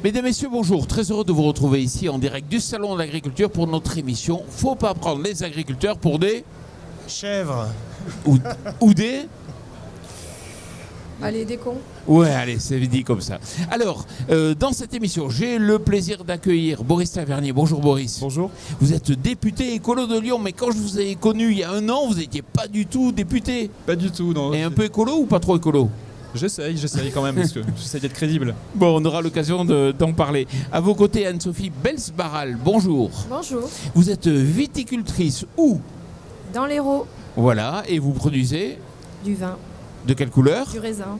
Mesdames, Messieurs, bonjour. Très heureux de vous retrouver ici en direct du Salon de l'Agriculture pour notre émission. Faut pas prendre les agriculteurs pour des... chèvres. Ou des... Allez, des cons. Ouais, allez, c'est dit comme ça. Alors, dans cette émission, j'ai le plaisir d'accueillir Boris Tavernier. Bonjour Boris. Bonjour. Vous êtes député écolo de Lyon, mais quand je vous ai connu il y a un an, vous n'étiez pas du tout député. Pas du tout, non. Et un peu écolo ou pas trop écolo? J'essaye quand même, parce que j'essaie d'être crédible. Bon, on aura l'occasion d'en parler. À vos côtés, Anne-Sophie Belsbaral. Bonjour. Bonjour. Vous êtes viticultrice où? Dans l'Hérault, Voilà, et vous produisez du vin, de quelle couleur? du raisin.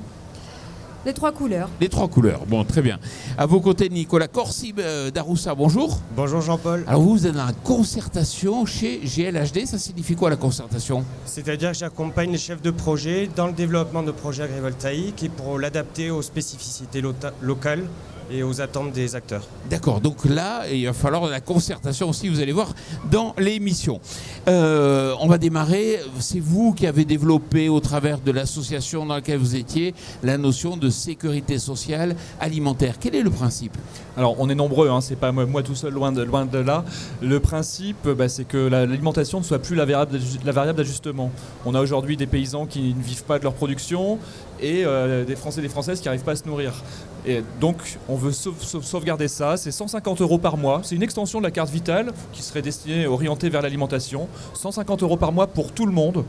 Les trois couleurs. Les trois couleurs. Bon, très bien. À vos côtés, Nicolas Corsi d'Aroussa. Bonjour. Bonjour Jean-Paul. Alors vous êtes dans la concertation chez GLHD. Ça signifie quoi la concertation? C'est-à-dire que j'accompagne les chefs de projet dans le développement de projets agrivoltaïques et pour l'adapter aux spécificités locales et aux attentes des acteurs. D'accord, donc là, il va falloir la concertation aussi, vous allez voir, dans l'émission. On va démarrer, c'est vous qui avez développé au travers de l'association dans laquelle vous étiez la notion de sécurité sociale alimentaire. Quel est le principe? Alors on est nombreux, hein, c'est pas moi tout seul, loin de là. Le principe, c'est que l'alimentation ne soit plus la variable d'ajustement. On a aujourd'hui des paysans qui ne vivent pas de leur production et des Français et des Françaises qui n'arrivent pas à se nourrir. Et donc on veut sauvegarder ça, c'est 150 € par mois, c'est une extension de la carte vitale qui serait destinée, orientée vers l'alimentation, 150 € par mois pour tout le monde.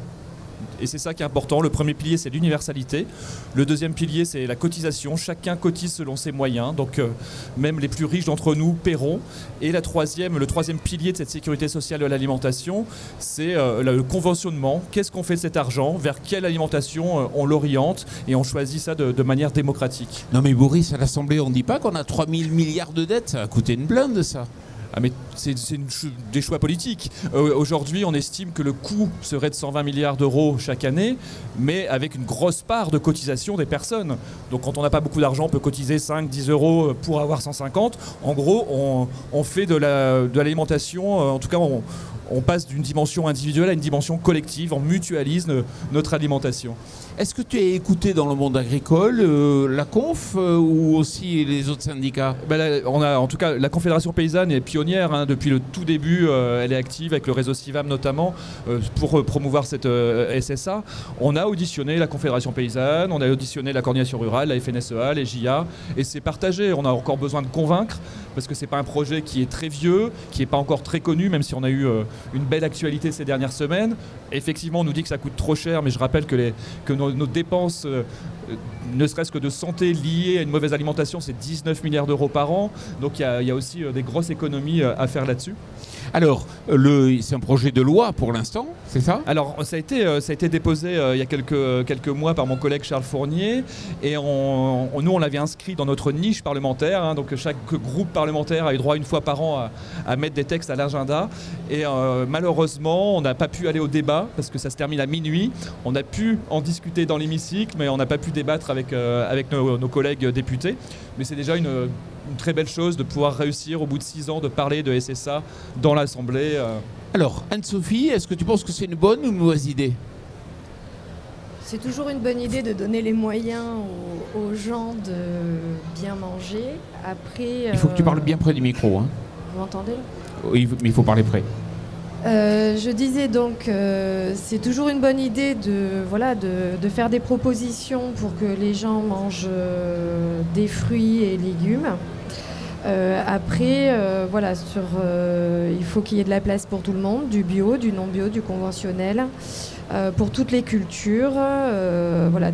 Et c'est ça qui est important. Le premier pilier, c'est l'universalité. Le deuxième pilier, c'est la cotisation. Chacun cotise selon ses moyens. Donc, même les plus riches d'entre nous paieront. Et le troisième pilier de cette sécurité sociale de l'alimentation, c'est le conventionnement. Qu'est-ce qu'on fait de cet argent? Vers quelle alimentation on l'oriente? Et on choisit ça de manière démocratique. Non mais Boris, à l'Assemblée, on ne dit pas qu'on a 3 000 milliards de dettes. Ça va coûter une blinde, ça. Ah mais c'est des choix politiques. Aujourd'hui, on estime que le coût serait de 120 milliards d'euros chaque année, mais avec une grosse part de cotisation des personnes. Donc quand on n'a pas beaucoup d'argent, on peut cotiser 5, 10 € pour avoir 150. En gros, on fait de l'alimentation, en tout cas on passe d'une dimension individuelle à une dimension collective, on mutualise notre alimentation. Est-ce que tu as écouté dans le monde agricole la Conf ou aussi les autres syndicats? On a, en tout cas, la Confédération Paysanne est pionnière, hein, depuis le tout début. Elle est active avec le réseau CIVAM notamment pour promouvoir cette SSA. On a auditionné la Confédération Paysanne, on a auditionné la Coordination Rurale, la FNSEA, les JA, et c'est partagé. On a encore besoin de convaincre parce que c'est pas un projet qui est très vieux, qui n'est pas encore très connu, même si on a eu une belle actualité ces dernières semaines. Effectivement, on nous dit que ça coûte trop cher, mais je rappelle que nos dépenses, ne serait-ce que de santé liées à une mauvaise alimentation, c'est 19 milliards d'euros par an. Donc il y a aussi des grosses économies à faire là-dessus. Alors, c'est un projet de loi pour l'instant, c'est ça? Alors, ça a été déposé il y a quelques mois par mon collègue Charles Fournier. Et nous, on l'avait inscrit dans notre niche parlementaire. Hein, donc, chaque groupe parlementaire a eu droit une fois par an à mettre des textes à l'agenda. Et malheureusement, on n'a pas pu aller au débat parce que ça se termine à minuit. On a pu en discuter dans l'hémicycle, mais on n'a pas pu débattre avec nos collègues députés. Mais c'est déjà une très belle chose de pouvoir réussir au bout de 6 ans de parler de SSA dans l'Assemblée. Alors, Anne-Sophie, est-ce que tu penses que c'est une bonne ou une mauvaise idée? C'est toujours une bonne idée de donner les moyens aux gens de bien manger. Après, Il faut que tu parles bien près du micro. Hein. Vous m'entendez? Oui, mais il faut parler près. Je disais donc, c'est toujours une bonne idée de faire des propositions pour que les gens mangent des fruits et légumes. Après, il faut qu'il y ait de la place pour tout le monde, du bio, du non-bio, du conventionnel, pour toutes les cultures,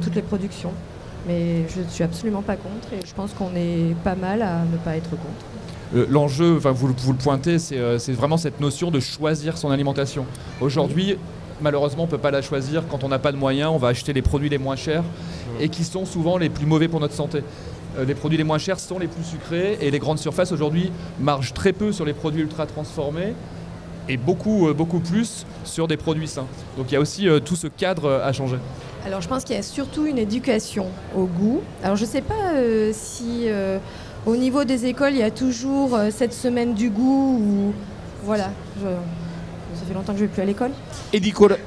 toutes les productions. Mais je ne suis absolument pas contre et je pense qu'on est pas mal à ne pas être contre. L'enjeu, vous le pointez, c'est vraiment cette notion de choisir son alimentation. Aujourd'hui, malheureusement, on ne peut pas la choisir quand on n'a pas de moyens. On va acheter les produits les moins chers et qui sont souvent les plus mauvais pour notre santé. Les produits les moins chers sont les plus sucrés et les grandes surfaces aujourd'hui margent très peu sur les produits ultra transformés et beaucoup plus sur des produits sains. Donc il y a aussi tout ce cadre à changer. Alors je pense qu'il y a surtout une éducation au goût. Alors je ne sais pas si au niveau des écoles il y a toujours cette semaine du goût ou voilà. ça fait longtemps que je ne vais plus à l'école. Et Nicolas,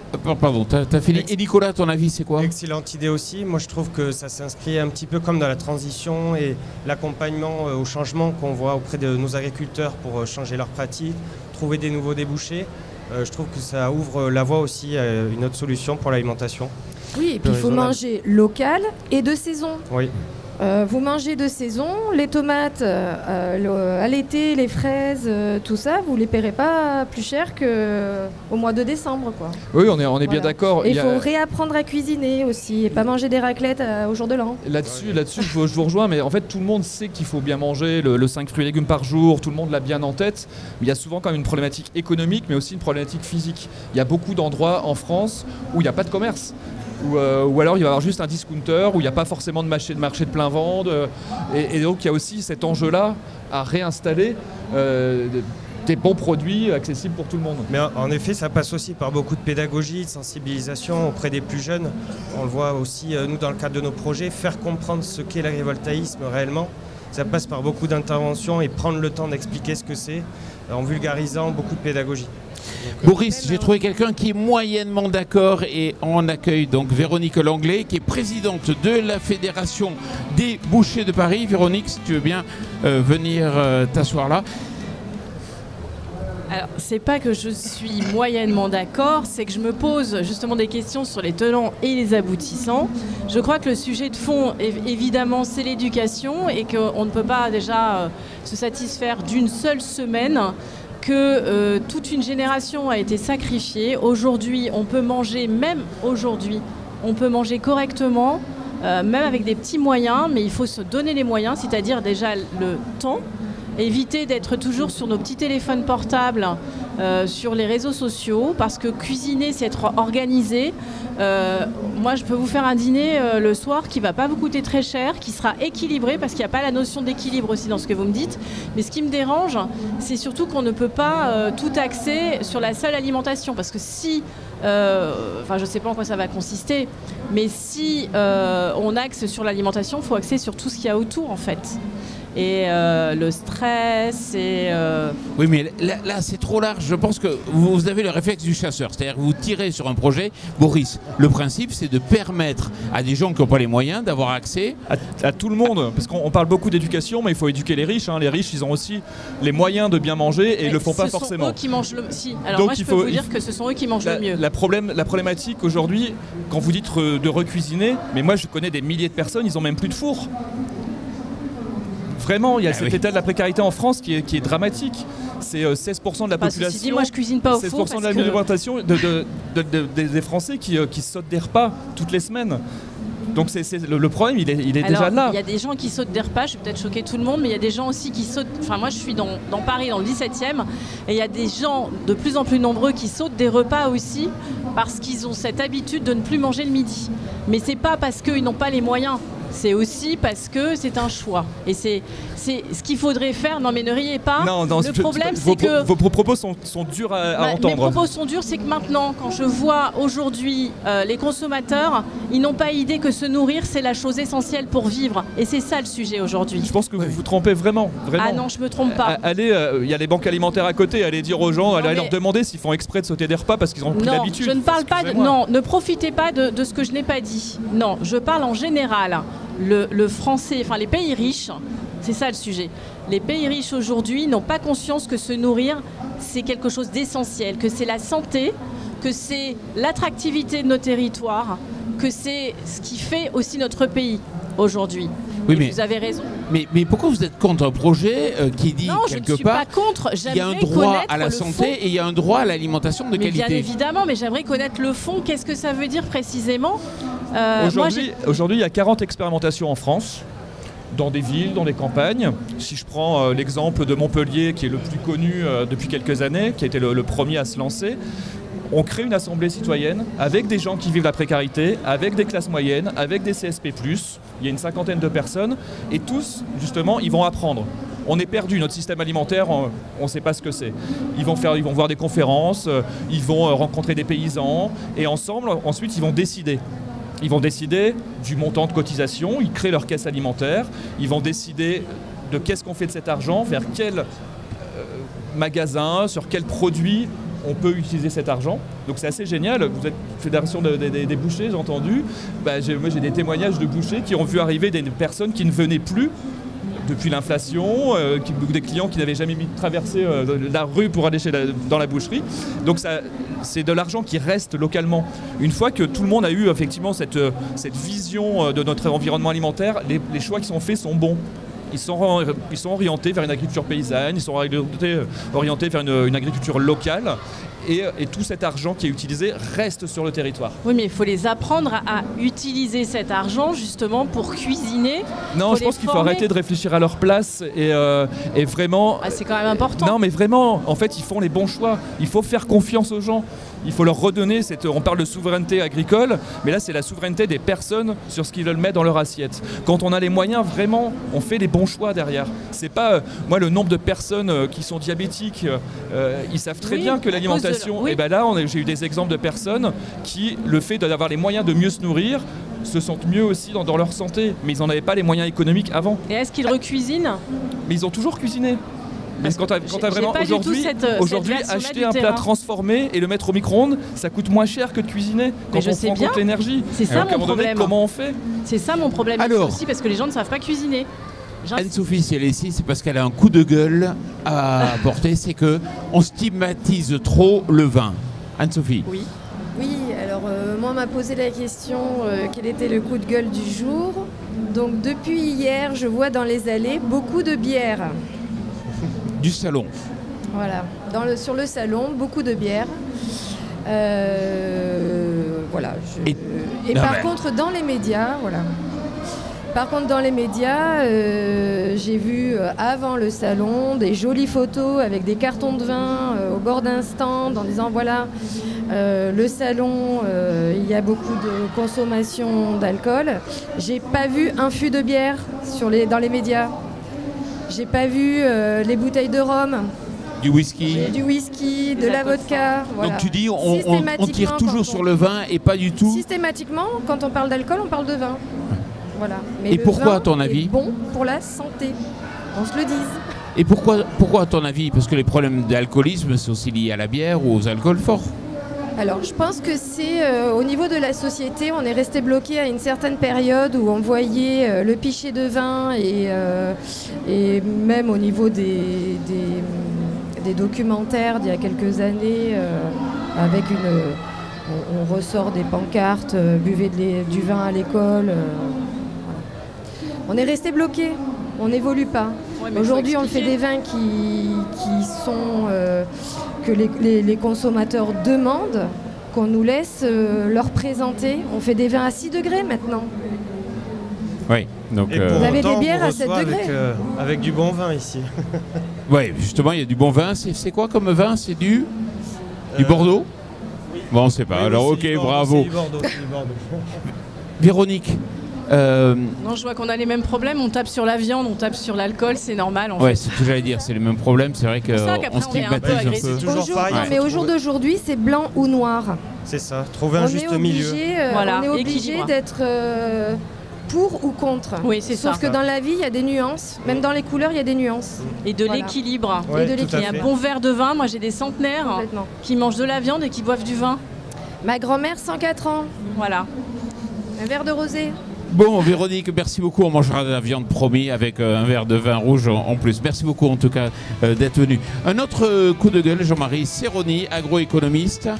pardon, t'as fini. Et Nicolas, ton avis, c'est quoi? Excellente idée aussi. Moi, je trouve que ça s'inscrit un petit peu comme dans la transition et l'accompagnement au changement qu'on voit auprès de nos agriculteurs pour changer leurs pratiques, trouver des nouveaux débouchés. Je trouve que ça ouvre la voie aussi à une autre solution pour l'alimentation. Oui, et puis il faut manger local et de saison. Oui. Vous mangez de saison, les tomates à l'été, les fraises, tout ça, vous ne les paierez pas plus cher qu'au mois de décembre, quoi. Oui, on est bien d'accord. Et il faut réapprendre à cuisiner aussi et pas manger des raclettes au jour de l'an. Là-dessus, je vous rejoins, mais en fait, tout le monde sait qu'il faut bien manger le 5 fruits et légumes par jour, tout le monde l'a bien en tête, mais il y a souvent quand même une problématique économique, mais aussi une problématique physique. Il y a beaucoup d'endroits en France où il n'y a pas de commerce. Ou alors il va y avoir juste un discounter où il n'y a pas forcément de marché de plein vente. Et donc il y a aussi cet enjeu-là à réinstaller des bons produits accessibles pour tout le monde. Mais en effet, ça passe aussi par beaucoup de pédagogie, de sensibilisation auprès des plus jeunes. On le voit aussi, nous, dans le cadre de nos projets, faire comprendre ce qu'est l'agrivoltaïsme réellement. Ça passe par beaucoup d'interventions et prendre le temps d'expliquer ce que c'est en vulgarisant beaucoup de pédagogie. Boris, j'ai trouvé quelqu'un qui est moyennement d'accord et on accueille donc Véronique Langlais qui est présidente de la Fédération des bouchers de Paris. Véronique, si tu veux bien venir t'asseoir là. Alors, c'est pas que je suis moyennement d'accord, c'est que je me pose justement des questions sur les tenants et les aboutissants. Je crois que le sujet de fond, évidemment, c'est l'éducation et qu'on ne peut pas déjà se satisfaire d'une seule semaine, que toute une génération a été sacrifiée. Aujourd'hui, on peut manger, même aujourd'hui, on peut manger correctement, même avec des petits moyens, mais il faut se donner les moyens, c'est-à-dire déjà le temps. Éviter d'être toujours sur nos petits téléphones portables, sur les réseaux sociaux, parce que cuisiner, c'est être organisé. Moi, je peux vous faire un dîner le soir qui ne va pas vous coûter très cher, qui sera équilibré, parce qu'il n'y a pas la notion d'équilibre aussi dans ce que vous me dites. Mais ce qui me dérange, c'est surtout qu'on ne peut pas tout axer sur la seule alimentation, parce que si... je ne sais pas en quoi ça va consister, mais si on axe sur l'alimentation, il faut axer sur tout ce qu'il y a autour, en fait. Et le stress et... Oui, mais là c'est trop large. Je pense que vous avez le réflexe du chasseur. C'est-à-dire que vous tirez sur un projet. Boris, le principe, c'est de permettre à des gens qui n'ont pas les moyens d'avoir accès... À tout le monde. Parce qu'on parle beaucoup d'éducation, mais il faut éduquer les riches. Hein. Les riches, ils ont aussi les moyens de bien manger et ils ne le font pas forcément. Ce sont eux qui mangent le... Si. Alors donc, moi, je peux vous dire que ce sont eux qui mangent le mieux. La problématique aujourd'hui, quand vous dites de recuisiner, mais moi, je connais des milliers de personnes, ils n'ont même plus de four. Vraiment, il y a cet état de la précarité en France qui est dramatique. C'est 16% de la population. Ceci dit, moi, je cuisine pas au four. 16% de l'alimentation des Français qui sautent des repas toutes les semaines. Donc le problème, il est déjà là. Il y a des gens qui sautent des repas, je vais peut-être choquer tout le monde, mais il y a des gens aussi qui sautent... Enfin, moi, je suis dans Paris, dans le 17e, et il y a des gens de plus en plus nombreux qui sautent des repas aussi, parce qu'ils ont cette habitude de ne plus manger le midi. Mais c'est pas parce qu'ils n'ont pas les moyens. C'est aussi parce que c'est un choix. Et c'est ce qu'il faudrait faire. Non, mais ne riez pas. Non, le problème, c'est que... Vos propos sont durs à entendre. Mes propos sont durs, c'est que maintenant, quand je vois aujourd'hui les consommateurs, ils n'ont pas idée que se nourrir, c'est la chose essentielle pour vivre. Et c'est ça le sujet aujourd'hui. Je pense que vous vous trompez vraiment. Ah non, je me trompe pas. Il y a les banques alimentaires à côté, allez dire aux gens, allez leur demander s'ils font exprès de sauter des repas parce qu'ils ont pris l'habitude. Non, je ne parle pas non, ne profitez pas de ce que je n'ai pas dit. Non, je parle en général. Le français, enfin les pays riches, c'est ça le sujet. Les pays riches aujourd'hui n'ont pas conscience que se nourrir, c'est quelque chose d'essentiel, que c'est la santé, que c'est l'attractivité de nos territoires, que c'est ce qui fait aussi notre pays aujourd'hui. Oui, mais vous avez raison. Mais pourquoi vous êtes contre un projet qui dit quelque part qu'il y a un droit à la santé et il y a un droit à l'alimentation de qualité? Bien évidemment, mais j'aimerais connaître le fond. Qu'est-ce que ça veut dire précisément? Aujourd'hui, il y a 40 expérimentations en France, dans des villes, dans des campagnes. Si je prends l'exemple de Montpellier, qui est le plus connu depuis quelques années, qui a été le premier à se lancer, on crée une assemblée citoyenne avec des gens qui vivent la précarité, avec des classes moyennes, avec des CSP+. Il y a une 50aine de personnes et tous, justement, ils vont apprendre. On est perdu, notre système alimentaire, on ne sait pas ce que c'est. Ils vont voir des conférences, ils vont rencontrer des paysans et ensemble, ensuite, ils vont décider. Ils vont décider du montant de cotisation, ils créent leur caisse alimentaire, ils vont décider de qu'est-ce qu'on fait de cet argent, vers quel magasin, sur quel produit on peut utiliser cet argent. Donc c'est assez génial. Vous êtes fédération des bouchers, j'ai entendu. Moi j'ai des témoignages de bouchers qui ont vu arriver des personnes qui ne venaient plus depuis l'inflation, des clients qui n'avaient jamais traversé la rue pour aller dans la boucherie. Donc c'est de l'argent qui reste localement. Une fois que tout le monde a eu effectivement cette vision de notre environnement alimentaire, les choix qui sont faits sont bons. Ils sont orientés vers une agriculture paysanne, ils sont orientés vers une agriculture locale. Et tout cet argent qui est utilisé reste sur le territoire. Oui, mais il faut les apprendre à utiliser cet argent justement pour cuisiner. Non, je pense qu'il faut arrêter de réfléchir à leur place et vraiment... c'est quand même important. Non, mais vraiment, en fait, ils font les bons choix. Il faut faire confiance aux gens. Il faut leur redonner, on parle de souveraineté agricole, mais là c'est la souveraineté des personnes sur ce qu'ils veulent mettre dans leur assiette. Quand on a les moyens, vraiment, on fait les bons choix derrière. C'est pas, moi le nombre de personnes qui sont diabétiques, ils savent très bien que l'alimentation, et là j'ai eu des exemples de personnes qui, le fait d'avoir les moyens de mieux se nourrir, se sentent mieux aussi dans leur santé, mais ils n'en avaient pas les moyens économiques avant. Et est-ce qu'ils recuisinent ? Mais ils ont toujours cuisiné. Mais quand t'as vraiment aujourd'hui acheter un plat transformé et le mettre au micro-ondes, ça coûte moins cher que de cuisiner quand on prend en compte l'énergie. C'est ça mon problème. Comment on fait ? C'est ça mon problème aussi parce que les gens ne savent pas cuisiner. Anne-Sophie, si elle est ici, c'est parce qu'elle a un coup de gueule à apporter, c'est qu'on stigmatise trop le vin. Anne-Sophie. Oui, alors moi on m'a posé la question quel était le coup de gueule du jour. Donc depuis hier, je vois dans les allées beaucoup de bière. Du salon. Voilà, sur le salon, beaucoup de bière. Voilà. Par contre, dans les médias, j'ai vu avant le salon des jolies photos avec des cartons de vin au bord d'un stand en disant voilà, le salon, il y a beaucoup de consommation d'alcool. J'ai pas vu un fût de bière dans les médias. J'ai pas vu les bouteilles de rhum. Du whisky, de la vodka. Voilà. Donc tu dis on tire toujours sur le vin et pas du tout. Systématiquement, quand on parle d'alcool, on parle de vin. Voilà. Mais et pourquoi, à ton avis ? Bon pour la santé, on se le dise. Et pourquoi à ton avis ? Parce que les problèmes d'alcoolisme, c'est aussi lié à la bière ou aux alcools forts. Alors, je pense que c'est au niveau de la société, on est resté bloqué à une certaine période où on voyait le pichet de vin et même au niveau des documentaires d'il y a quelques années, avec on ressort des pancartes, buvez du vin à l'école. On est resté bloqué, on n'évolue pas. Ouais, aujourd'hui, on fait des vins qui sont que les consommateurs demandent, qu'on nous laisse leur présenter. On fait des vins à 6 degrés maintenant. Oui, donc vous avez des bières à 7 degrés. Avec du bon vin ici. Oui, justement, il y a du bon vin. C'est quoi comme vin ? C'est du Bordeaux ? Oui. Bon, on ne sait pas. Oui, alors, ok, bravo. C'est du Bordeaux. Véronique. Non, je vois qu'on a les mêmes problèmes. On tape sur la viande, on tape sur l'alcool, c'est normal. Ouais, c'est ce que j'allais dire. C'est les mêmes problèmes. C'est vrai qu'on stigmatise un peu. Mais au jour d'aujourd'hui, c'est blanc ou noir. C'est ça. Trouver un juste milieu. On est obligé d'être pour ou contre. Oui, c'est ça. Sauf que dans la vie, il y a des nuances. Même dans les couleurs, il y a des nuances. Et de l'équilibre. Ouais, Il y a un bon verre de vin. Moi, j'ai des centenaires qui mangent de la viande et qui boivent du vin. Ma grand-mère, 104 ans. Voilà. Un verre de rosé. Bon, Véronique, merci beaucoup. On mangera de la viande, promis, avec un verre de vin rouge en plus. Merci beaucoup, en tout cas, d'être venu. Un autre coup de gueule, Jean-Marie Serroni, agroéconomiste,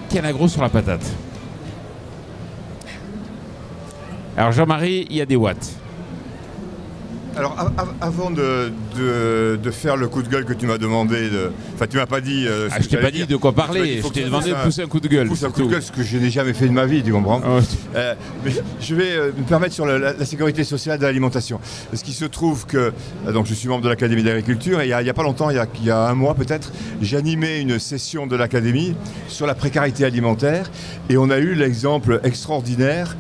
qui a l'agro sur la patate. Alors, Jean-Marie, il y a des watts. Alors, avant de faire le coup de gueule que tu m'as demandé, enfin, tu m'as pas dit. Je t'ai pas dit de quoi parler. Je t'ai demandé de pousser un coup de gueule. Pousser un coup de gueule, ce que je n'ai jamais fait de ma vie, tu comprends. Mais je vais me permettre sur la sécurité sociale de l'alimentation. Parce qu'il se trouve que donc je suis membre de l'Académie d'agriculture et il y a pas longtemps, il y a un mois peut-être, j'animais une session de l'Académie sur la précarité alimentaire et on a eu l'exemple extraordinaire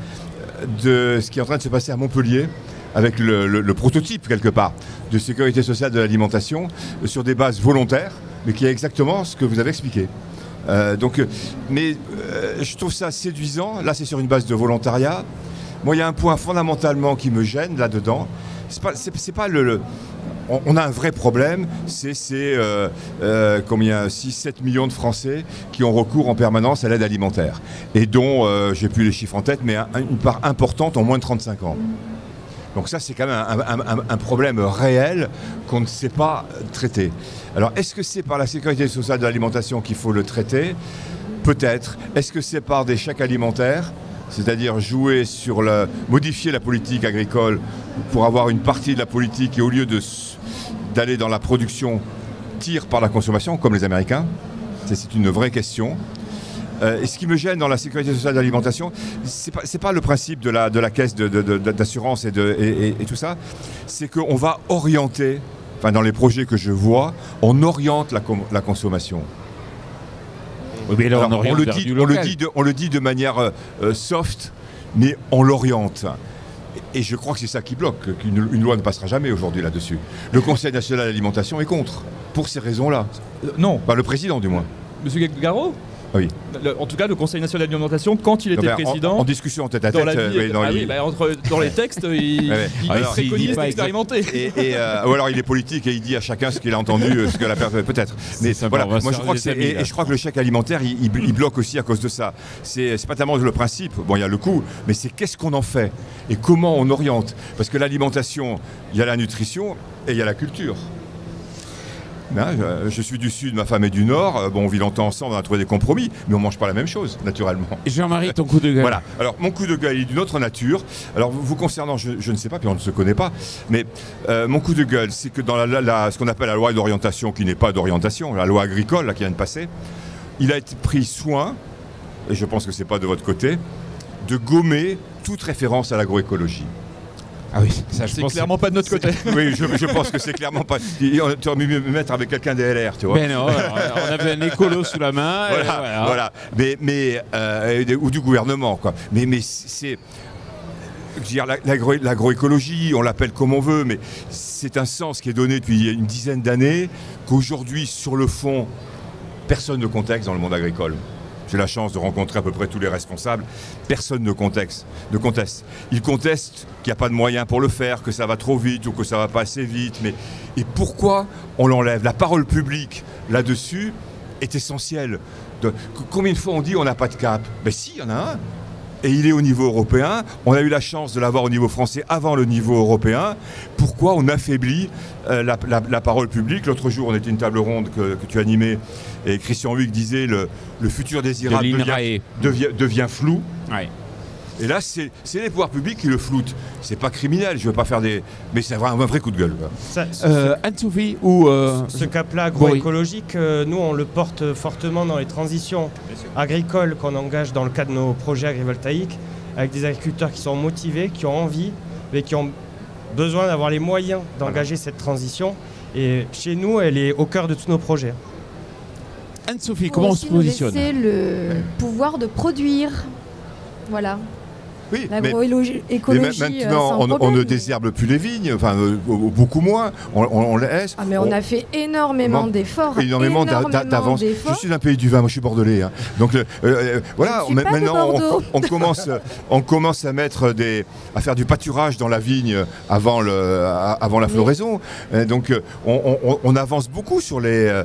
de ce qui est en train de se passer à Montpellier, avec le prototype, quelque part, de sécurité sociale de l'alimentation, sur des bases volontaires, mais qui est exactement ce que vous avez expliqué. Je trouve ça séduisant. Là, c'est sur une base de volontariat. Moi, il y a un point fondamentalement qui me gêne là-dedans. C'est pas on a un vrai problème, c'est 6-7 millions de Français qui ont recours en permanence à l'aide alimentaire et dont, j'ai plus les chiffres en tête, mais une part importante ont moins de 35 ans. Donc ça, c'est quand même un problème réel qu'on ne sait pas traiter. Alors, est-ce que c'est par la sécurité sociale de l'alimentation qu'il faut le traiter ? Peut-être. Est-ce que c'est par des chèques alimentaires ? C'est-à-dire modifier la politique agricole pour avoir une partie de la politique qui, au lieu d'aller dans la production, tire par la consommation, comme les Américains. C'est une vraie question. Et ce qui me gêne dans la sécurité sociale de l'alimentation, c'est pas le principe de la caisse d'assurance et tout ça, c'est qu'on va orienter, enfin dans les projets que je vois, on oriente la consommation. Oui, mais là, alors, on le dit de manière soft, mais on l'oriente. Et je crois que c'est ça qui bloque, qu'une loi ne passera jamais aujourd'hui là-dessus. Le Conseil national de l'alimentation est contre, pour ces raisons-là. Non. Pas le président, du moins. Monsieur Garot ? Oui. En tout cas, le Conseil national de l'alimentation, quand il était président... En discussion en tête-à-tête... Dans les textes, il préconise d'expérimenter. Ou alors il est politique et il dit à chacun ce qu'il a entendu, ce que la personne... Peut-être. Mais voilà, moi je crois que je crois que le chèque alimentaire, il bloque aussi à cause de ça. C'est pas tellement le principe, bon il y a le coût, mais c'est qu'est-ce qu'on en fait et comment on oriente. Parce que l'alimentation, il y a la nutrition et il y a la culture. Je suis du Sud, ma femme est du Nord. Bon, on vit longtemps ensemble, on a trouvé des compromis, mais on ne mange pas la même chose, naturellement. Et Jean-Marie, ton coup de gueule. Voilà. Alors, mon coup de gueule, il est d'une autre nature. Alors, vous concernant, je ne sais pas, puis on ne se connaît pas, mais mon coup de gueule, c'est que dans ce qu'on appelle la loi d'orientation, qui n'est pas d'orientation, la loi agricole là, qui vient de passer, il a été pris soin, et je pense que ce n'est pas de votre côté, de gommer toute référence à l'agroécologie. Ah oui, ça c'est clairement pas de notre côté. Oui, je pense que c'est clairement pas. Tu aurais mieux me mettre avec quelqu'un des LR, tu vois. Mais non, on avait un écolo sous la main. Voilà. Ou du gouvernement, quoi. Mais c'est. Je veux dire, l'agroécologie, on l'appelle comme on veut, mais c'est un sens qui est donné depuis une dizaine d'années, qu'aujourd'hui, sur le fond, personne ne conteste dans le monde agricole. J'ai la chance de rencontrer à peu près tous les responsables. Personne ne conteste. Ils contestent qu'il n'y a pas de moyens pour le faire, que ça va trop vite ou que ça va pas assez vite. Et pourquoi on l'enlève ? La parole publique là-dessus est essentielle. Combien de fois on dit on n'a pas de cap ? Ben si, il y en a un. Et il est au niveau européen. On a eu la chance de l'avoir au niveau français avant le niveau européen. Pourquoi on affaiblit la parole publique ? L'autre jour, on était une table ronde que tu animais et Christian Huyck disait le futur désirable devient flou. Ouais. Et là, c'est les pouvoirs publics qui le floutent. C'est pas criminel, je veux pas faire des... Mais c'est un vrai coup de gueule. Anne-Sophie ou... Ce cap-là agroécologique, nous, on le porte fortement dans les transitions agricoles qu'on engage dans le cadre de nos projets agrivoltaïques, avec des agriculteurs qui sont motivés, qui ont envie, mais qui ont besoin d'avoir les moyens d'engager cette transition. Et chez nous, elle est au cœur de tous nos projets. Anne-Sophie, comment on se positionne ? C'est le pouvoir de produire. Voilà. Oui, l'agroécologie, maintenant, on ne désherbe plus les vignes, enfin beaucoup moins, on laisse. Ah mais on a fait énormément d'efforts. Énormément d'avance. Je suis d'un pays du vin, moi je suis bordelais. Hein. Donc voilà, maintenant on commence à mettre à faire du pâturage dans la vigne avant la floraison. Donc on avance beaucoup sur les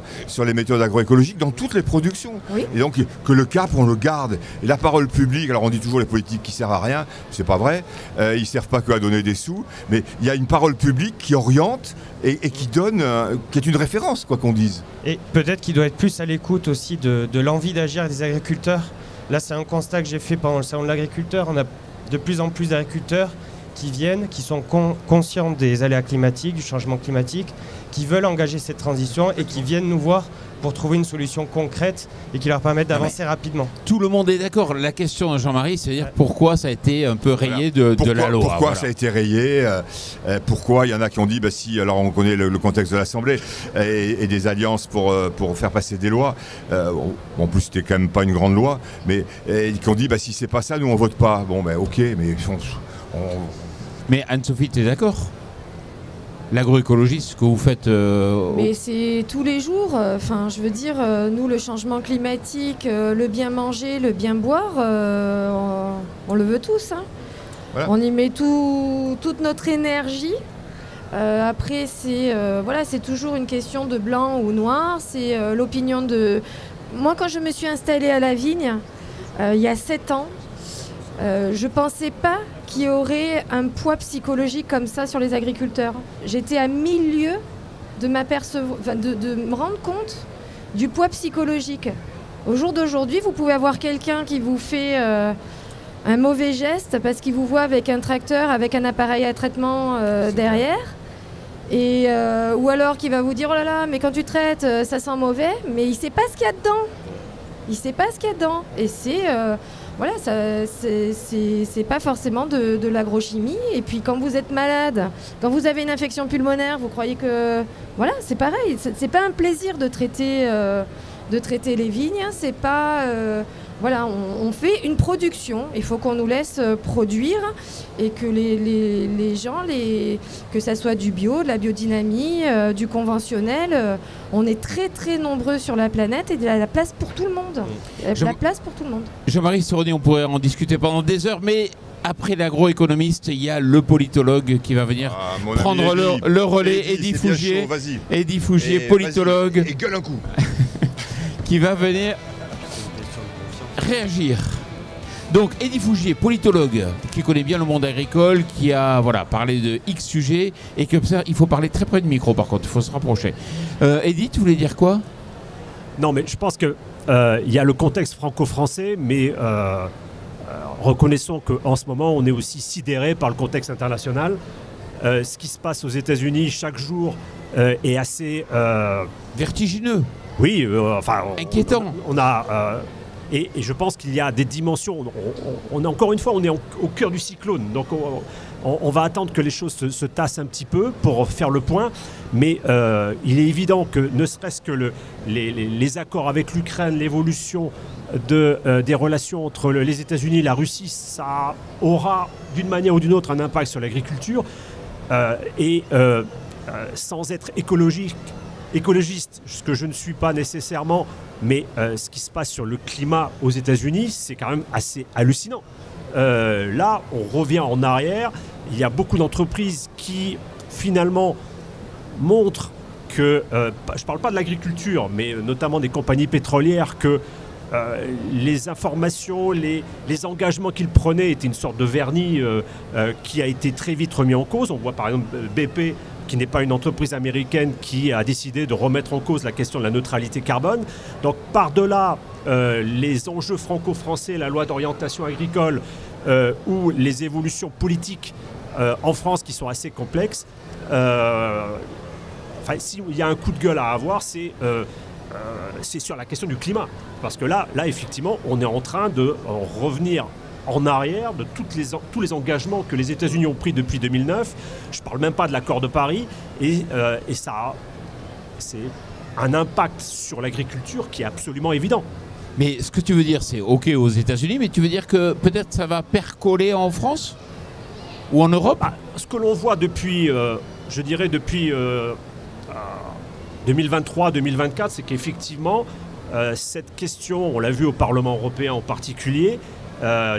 méthodes agroécologiques dans toutes les productions. Oui. Et donc que le cap on le garde. Et la parole publique, alors on dit toujours les politiques qui servent à rien. C'est pas vrai, ils ne servent pas qu'à donner des sous, mais il y a une parole publique qui oriente et qui donne, qui est une référence, quoi qu'on dise. Et peut-être qu'il doit être plus à l'écoute aussi de l'envie d'agir des agriculteurs. Là, c'est un constat que j'ai fait pendant le salon de l'agriculteur. On a de plus en plus d'agriculteurs qui viennent, qui sont conscients des aléas climatiques, du changement climatique, qui veulent engager cette transition et qui viennent nous voir pour trouver une solution concrète et qui leur permette d'avancer rapidement. Tout le monde est d'accord. La question de Jean-Marie, c'est-à-dire pourquoi ça a été un peu rayé de la loi. Pourquoi ça a été rayé pourquoi il y en a qui ont dit, si, alors on connaît le contexte de l'Assemblée et des alliances pour faire passer des lois. En plus, c'était quand même pas une grande loi, mais qui ont dit, si c'est pas ça, nous on vote pas. Bon, ok, mais Mais Anne-Sophie, tu es d'accord ? L'agroécologie, ce que vous faites... Mais c'est tous les jours. Je veux dire, nous, le changement climatique, le bien manger, le bien boire, on le veut tous. Hein. Voilà. On y met toute notre énergie. Après, c'est toujours une question de blanc ou noir. C'est l'opinion de... Moi, quand je me suis installée à la vigne, il y a 7 ans, je ne pensais pas qu'il y aurait un poids psychologique comme ça sur les agriculteurs. J'étais à 1000 lieues de me rendre compte du poids psychologique. Au jour d'aujourd'hui, vous pouvez avoir quelqu'un qui vous fait un mauvais geste parce qu'il vous voit avec un tracteur, avec un appareil à traitement derrière. Ou alors qui va vous dire « Oh là là, mais quand tu traites, ça sent mauvais », mais il ne sait pas ce qu'il y a dedans. Il ne sait pas ce qu'il y a dedans. Et c'est pas forcément de l'agrochimie. Et puis quand vous êtes malade, quand vous avez une infection pulmonaire, vous croyez que... Voilà, c'est pareil. C'est pas un plaisir de traiter les vignes. C'est pas... on fait une production. Il faut qu'on nous laisse produire et que les gens, que ça soit du bio, de la biodynamie, du conventionnel, on est très très nombreux sur la planète et il y a la place pour tout le monde. La place pour tout le monde. Jean-Marie Soroni, on pourrait en discuter pendant des heures, mais après l'agroéconomiste, il y a le politologue qui va venir prendre le relais. Eddy Fougier, politologue. Et gueule un coup. Qui va venir réagir. Donc Eddy Fougier, politologue, qui connaît bien le monde agricole, qui a parlé de X sujets, et comme ça, il faut parler très près du micro par contre, il faut se rapprocher. Eddy, tu voulais dire quoi ? Non, mais je pense qu'il y a le contexte franco-français, mais reconnaissons qu'en ce moment, on est aussi sidéré par le contexte international. Ce qui se passe aux États-Unis chaque jour est assez... vertigineux. Oui, inquiétant. Et je pense qu'il y a des dimensions. Encore une fois, on est au cœur du cyclone. Donc, on va attendre que les choses se tassent un petit peu pour faire le point. Mais il est évident que ne serait-ce que les accords avec l'Ukraine, l'évolution des relations entre les États-Unis et la Russie, ça aura d'une manière ou d'une autre un impact sur l'agriculture. Sans être écologiste, ce que je ne suis pas nécessairement, mais ce qui se passe sur le climat aux États-Unis, c'est quand même assez hallucinant. Là, on revient en arrière. Il y a beaucoup d'entreprises qui, finalement, montrent que, je ne parle pas de l'agriculture, mais notamment des compagnies pétrolières, que les informations, les engagements qu'ils prenaient étaient une sorte de vernis qui a été très vite remis en cause. On voit par exemple BP, qui n'est pas une entreprise américaine, qui a décidé de remettre en cause la question de la neutralité carbone. Donc par-delà les enjeux franco-français, la loi d'orientation agricole ou les évolutions politiques en France qui sont assez complexes, s'il y a un coup de gueule à avoir, c'est sur la question du climat. Parce que là, effectivement, on est en train de revenir en arrière de tous les engagements que les États-Unis ont pris depuis 2009. Je ne parle même pas de l'accord de Paris. Et ça, c'est un impact sur l'agriculture qui est absolument évident. Mais ce que tu veux dire, c'est OK aux États-Unis, mais tu veux dire que peut-être ça va percoler en France ou en Europe ? Ce que l'on voit depuis, depuis 2023-2024, c'est qu'effectivement, cette question, on l'a vu au Parlement européen en particulier,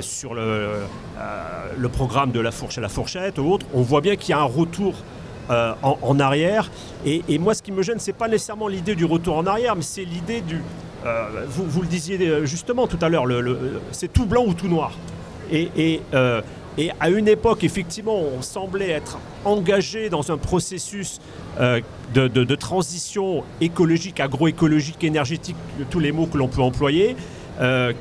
sur le programme de la fourche à la fourchette ou autre, on voit bien qu'il y a un retour en arrière. Et moi, ce qui me gêne, c'est pas nécessairement l'idée du retour en arrière, mais c'est l'idée du... vous le disiez justement tout à l'heure, c'est tout blanc ou tout noir. Et à une époque, effectivement, on semblait être engagé dans un processus de transition écologique, agroécologique, énergétique, tous les mots que l'on peut employer,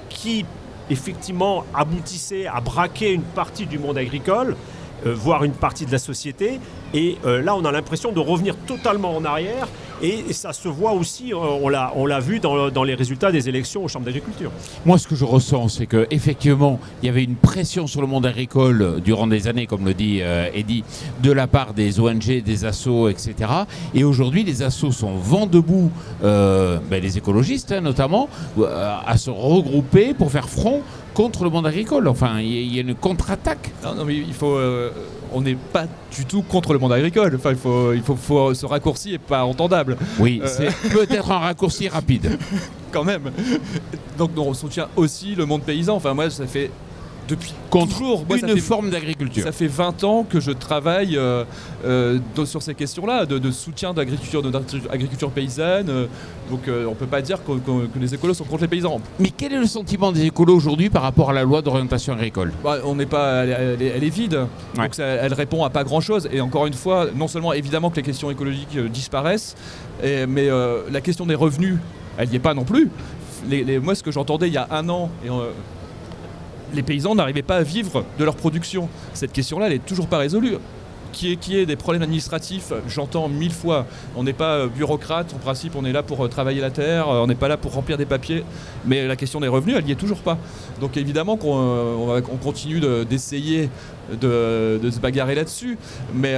qui effectivement aboutissait à braquer une partie du monde agricole, voire une partie de la société. Et là, on a l'impression de revenir totalement en arrière. Et ça se voit aussi, on l'a vu dans les résultats des élections aux chambres d'agriculture. Moi, ce que je ressens, c'est qu'effectivement, il y avait une pression sur le monde agricole durant des années, comme le dit Eddy, de la part des ONG, des assos, etc. Et aujourd'hui, les assos sont vent debout, les écologistes notamment, à se regrouper pour faire front contre le monde agricole. Enfin, il y a une contre-attaque. Non, mais il faut... on n'est pas du tout contre le monde agricole. Enfin, il faut ce raccourci n'est pas entendable. Oui, c'est peut-être un raccourci rapide. Quand même. Donc, on soutient aussi le monde paysan. Enfin, moi, ça fait Depuis contre toujours. Moi, une forme d'agriculture. Ça fait 20 ans que je travaille sur ces questions-là, de soutien d'agriculture paysanne. Donc on ne peut pas dire que les écolos sont contre les paysans. Mais quel est le sentiment des écolos aujourd'hui par rapport à la loi d'orientation agricole? On n'est pas, elle est vide, ouais. Donc elle répond à pas grand-chose. Et encore une fois, non seulement évidemment que les questions écologiques disparaissent, mais la question des revenus, elle n'y est pas non plus. Moi, ce que j'entendais il y a un an, les paysans n'arrivaient pas à vivre de leur production. Cette question-là, elle n'est toujours pas résolue. Qui est des problèmes administratifs, j'entends 1000 fois. On n'est pas bureaucrate, en principe, on est là pour travailler la terre, on n'est pas là pour remplir des papiers. Mais la question des revenus, elle n'y est toujours pas. Donc évidemment qu'on continue d'essayer de se bagarrer là-dessus. Mais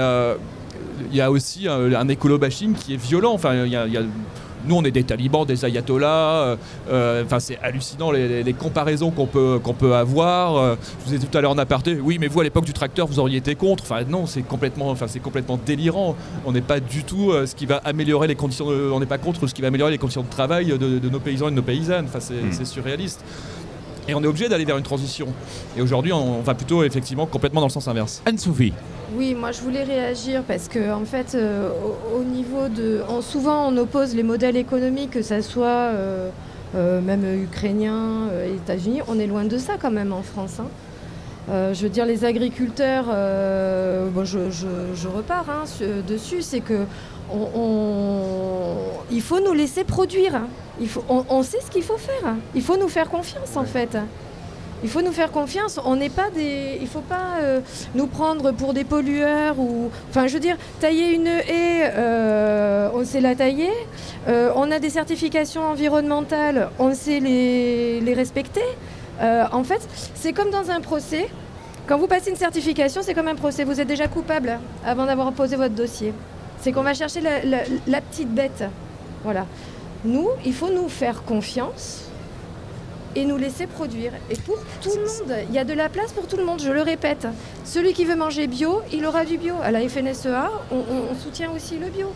il y a aussi un écolo-bashing qui est violent. Enfin, nous, on est des talibans, des ayatollahs. C'est hallucinant les comparaisons qu'on peut avoir. Je vous ai dit tout à l'heure en aparté, oui, mais vous, à l'époque du tracteur, vous auriez été contre. Enfin, non, c'est complètement délirant. On n'est pas du tout ce qui va améliorer les conditions. On n'est pas contre ce qui va améliorer les conditions de travail de nos paysans et de nos paysannes. Enfin, c'est surréaliste. Et on est obligé d'aller vers une transition. Et aujourd'hui, on va plutôt effectivement complètement dans le sens inverse. Anne-Sophie. Oui, moi je voulais réagir parce que en fait, au niveau de, souvent on oppose les modèles économiques, que ça soit même ukrainien, États-Unis. On est loin de ça quand même en France. Je veux dire, les agriculteurs, je repars dessus, c'est que il faut nous laisser produire. On sait ce qu'il faut faire. Il faut nous faire confiance en fait. Il faut nous faire confiance. On n'est pas il ne faut pas nous prendre pour des pollueurs ou. Enfin, je veux dire, tailler une haie, on sait la tailler. On a des certifications environnementales, on sait les respecter. En fait, c'est comme dans un procès. Quand vous passez une certification, c'est comme un procès. Vous êtes déjà coupable avant d'avoir posé votre dossier. C'est qu'on va chercher la petite bête. Voilà. Nous, il faut nous faire confiance et nous laisser produire. Et pour tout le monde, il y a de la place pour tout le monde, je le répète. Celui qui veut manger bio, il aura du bio. À la FNSEA, on soutient aussi le bio.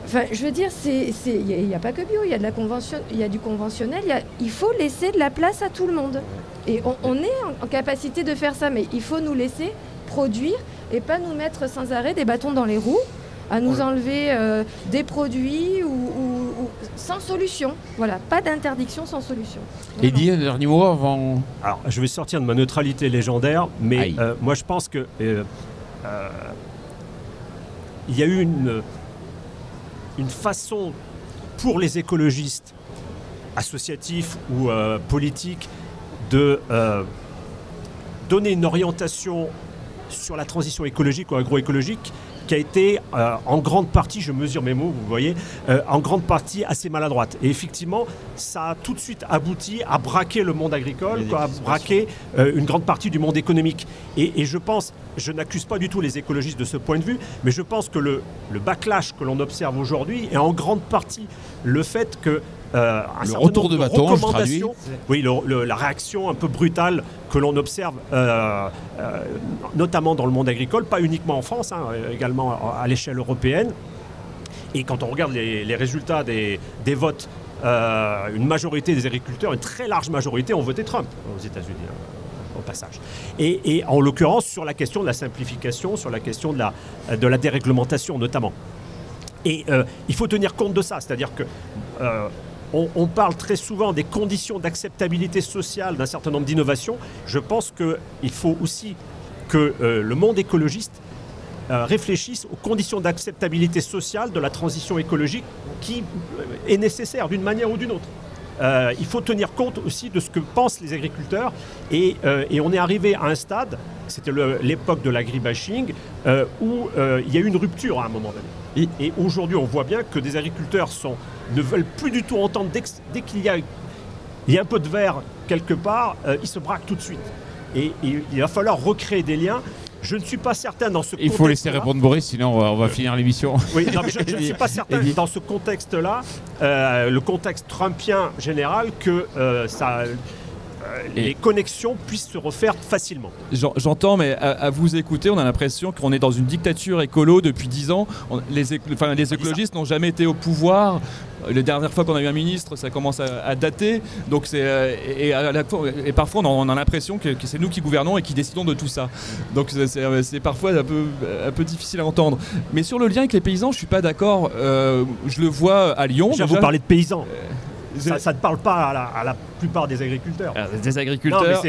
Enfin, je veux dire, il n'y a pas que bio, il y a du conventionnel, il faut laisser de la place à tout le monde. Et on est en capacité de faire ça, mais il faut nous laisser produire et pas nous mettre sans arrêt des bâtons dans les roues, à nous enlever des produits ou sans solution. Voilà, pas d'interdiction sans solution. Eddy, un dernier mot avant... Alors, je vais sortir de ma neutralité légendaire, mais moi je pense que il y a eu une façon pour les écologistes associatifs ou politiques de donner une orientation sur la transition écologique ou agroécologique qui a été en grande partie, je mesure mes mots, vous voyez, en grande partie assez maladroite. Et effectivement, ça a tout de suite abouti à braquer le monde agricole, à braquer une grande partie du monde économique. Et je pense, je n'accuse pas du tout les écologistes de ce point de vue, mais je pense que le backlash que l'on observe aujourd'hui est en grande partie le fait que le retour de bâton, je traduis. Oui, la réaction un peu brutale que l'on observe, notamment dans le monde agricole, pas uniquement en France, également à l'échelle européenne. Et quand on regarde les résultats des votes, une majorité des agriculteurs, une très large majorité, ont voté Trump aux États-Unis. Au passage. Et en l'occurrence, sur la question de la simplification, sur la question de la déréglementation notamment. Et il faut tenir compte de ça, c'est-à-dire que on parle très souvent des conditions d'acceptabilité sociale d'un certain nombre d'innovations. Je pense qu'il faut aussi que le monde écologiste réfléchisse aux conditions d'acceptabilité sociale de la transition écologique qui est nécessaire d'une manière ou d'une autre. Il faut tenir compte aussi de ce que pensent les agriculteurs et on est arrivé à un stade, c'était l'époque de l'agribashing, où il y a eu une rupture à un moment donné. Et aujourd'hui, on voit bien que des agriculteurs ne veulent plus du tout entendre, dès qu'il y a un peu de verre quelque part, ils se braquent tout de suite. Et il va falloir recréer des liens. Je ne suis pas certain dans ce contexte-là. Il faut laisser répondre Boris, sinon on va finir l'émission. Oui, non, mais je ne suis pas certain dans ce contexte-là, le contexte trumpien général, que les connexions puissent se refaire facilement. J'entends, mais à vous écouter, on a l'impression qu'on est dans une dictature écolo depuis 10 ans. Les écologistes n'ont jamais été au pouvoir. La dernière fois qu'on a eu un ministre, ça commence à dater. Donc et parfois, on a l'impression que c'est nous qui gouvernons et qui décidons de tout ça. Donc c'est parfois un peu difficile à entendre. Mais sur le lien avec les paysans, je ne suis pas d'accord. Je le vois à Lyon. Déjà, vous parlez de paysans. Ça ne parle pas à la plupart des agriculteurs. Des agriculteurs.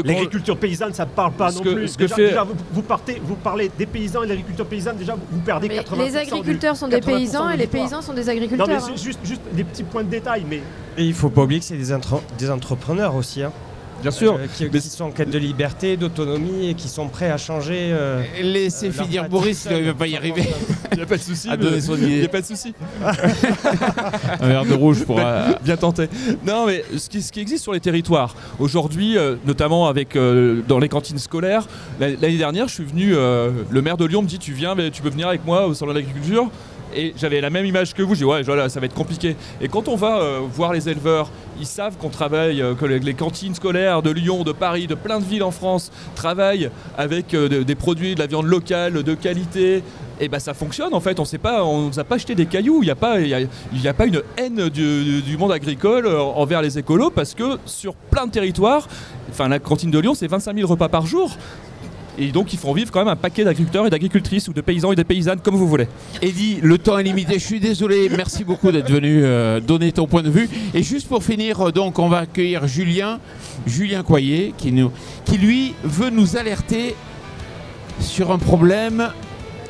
L'agriculture paysanne, ça ne parle pas non plus. Déjà, vous parlez des paysans et de l'agriculture paysanne, déjà vous perdez 80%. Les agriculteurs sont des paysans et les paysans sont des agriculteurs. Non, mais juste des petits points de détail. Mais... Et il ne faut pas oublier que c'est des entrepreneurs aussi. Bien sûr, qui sont en quête de liberté, d'autonomie et qui sont prêts à changer. Laissez finir Boris, il ne va pas y arriver. Il n'y a pas de souci. Il n'y a pas de souci. Un verre de rouge pour bien tenter. Non, mais ce qui existe sur les territoires aujourd'hui, notamment avec dans les cantines scolaires. L'année dernière, je suis venu. Le maire de Lyon me dit tu peux venir avec moi au salon de l'agriculture. Et j'avais la même image que vous, j'ai dit ouais, voilà, ça va être compliqué. Et quand on va voir les éleveurs, ils savent qu'on travaille, que les cantines scolaires de Lyon, de Paris, de plein de villes en France travaillent avec des produits, de la viande locale, de qualité. Et ben ça fonctionne en fait, on ne nous a pas jeté des cailloux, il n'y a pas une haine du monde agricole envers les écolos parce que sur plein de territoires, la cantine de Lyon c'est 25 000 repas par jour. Et donc ils font vivre quand même un paquet d'agriculteurs et d'agricultrices ou de paysans et de paysannes comme vous voulez. Eddy, le temps est limité, je suis désolé, merci beaucoup d'être venu donner ton point de vue. Et juste pour finir, donc on va accueillir Julien Coyer qui lui veut nous alerter sur un problème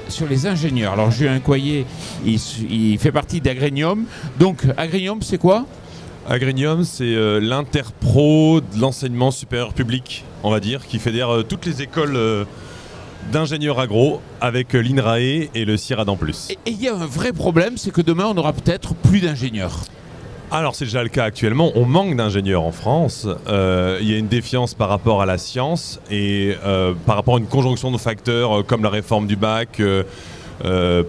sur les ingénieurs. Alors Julien Coyer, il fait partie d'Agrénium. Donc Agrénium c'est quoi ? Agrénium, c'est l'interpro de l'enseignement supérieur public, on va dire, qui fédère toutes les écoles d'ingénieurs agro avec l'INRAE et le CIRAD en plus. Et il y a un vrai problème, c'est que demain, on n'aura peut-être plus d'ingénieurs. Alors, c'est déjà le cas actuellement. On manque d'ingénieurs en France. Il y a une défiance par rapport à la science et par rapport à une conjonction de facteurs comme la réforme du bac,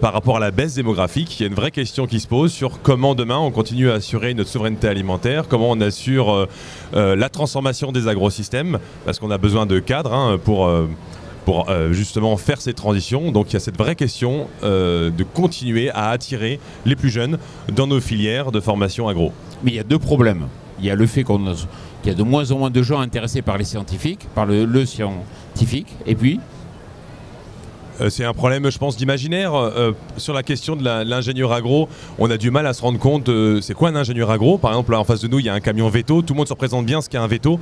par rapport à la baisse démographique, il y a une vraie question qui se pose sur comment demain on continue à assurer notre souveraineté alimentaire, comment on assure la transformation des agrosystèmes, parce qu'on a besoin de cadres pour justement faire ces transitions. Donc il y a cette vraie question de continuer à attirer les plus jeunes dans nos filières de formation agro. Mais il y a deux problèmes. Il y a le fait qu'il y a de moins en moins de gens intéressés par les scientifiques, par le scientifique, et puis... C'est un problème, je pense, d'imaginaire. Sur la question de l'ingénieur agro, on a du mal à se rendre compte c'est quoi un ingénieur agro. Par exemple, là, en face de nous, il y a un camion veto. Tout le monde se représente bien ce qu'est un veto.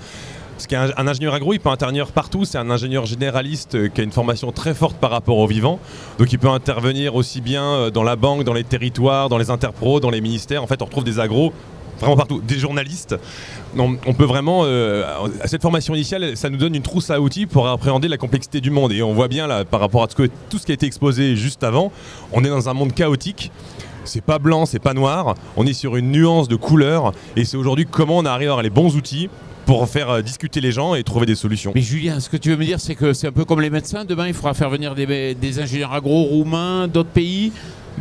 Un ingénieur agro, il peut intervenir partout. C'est un ingénieur généraliste qui a une formation très forte par rapport au vivant. Donc il peut intervenir aussi bien dans la banque, dans les territoires, dans les interpros, dans les ministères. En fait, on retrouve des agros vraiment partout, des journalistes. On peut vraiment, cette formation initiale, ça nous donne une trousse à outils pour appréhender la complexité du monde. Et on voit bien là, par rapport à tout ce qui a été exposé juste avant, on est dans un monde chaotique. C'est pas blanc, c'est pas noir. On est sur une nuance de couleurs. Et c'est aujourd'hui comment on arrive à avoir les bons outils pour faire discuter les gens et trouver des solutions. Mais Julien, ce que tu veux me dire, c'est que c'est un peu comme les médecins. Demain, il faudra faire venir des ingénieurs agro roumains, d'autres pays.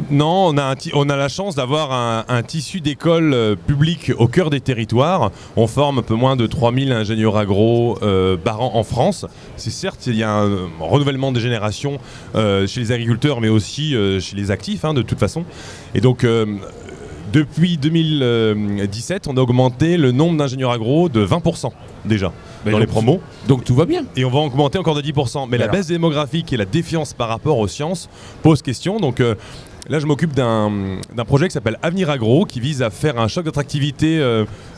Non, on a la chance d'avoir un tissu d'écoles publiques au cœur des territoires. On forme un peu moins de 3000 ingénieurs agro par an en France. C'est certes, il y a un renouvellement des générations chez les agriculteurs, mais aussi chez les actifs, de toute façon. Et donc, depuis 2017, on a augmenté le nombre d'ingénieurs agro de 20% déjà dans les promos. Donc tout va bien. Et on va augmenter encore de 10%. Mais la baisse démographique et la défiance par rapport aux sciences posent question. Donc là, je m'occupe d'un projet qui s'appelle Avenir Agro, qui vise à faire un choc d'attractivité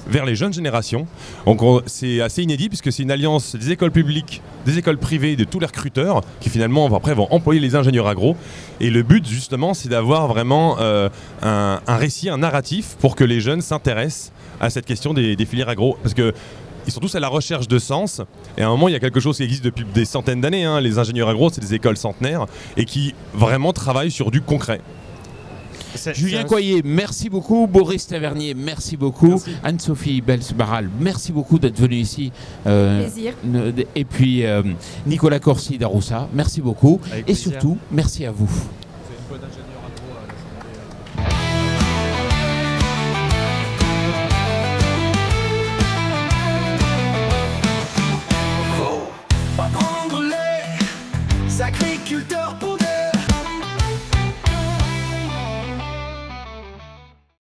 vers les jeunes générations. Donc c'est assez inédit puisque c'est une alliance des écoles publiques, des écoles privées, de tous les recruteurs qui finalement après vont employer les ingénieurs agro. Et le but justement, c'est d'avoir vraiment un récit, un narratif pour que les jeunes s'intéressent à cette question des filières agro. Parce que ils sont tous à la recherche de sens. Et à un moment, il y a quelque chose qui existe depuis des centaines d'années. Les ingénieurs agro, c'est des écoles centenaires et qui vraiment travaillent sur du concret. Julien Coyer, merci beaucoup. Boris Tavernier, merci beaucoup. Anne-Sophie Belsbaral, merci beaucoup d'être venu ici. Plaisir. Et puis Nicolas Corsi d'Aroussa, merci beaucoup. Et surtout, merci à vous. C'est une bonne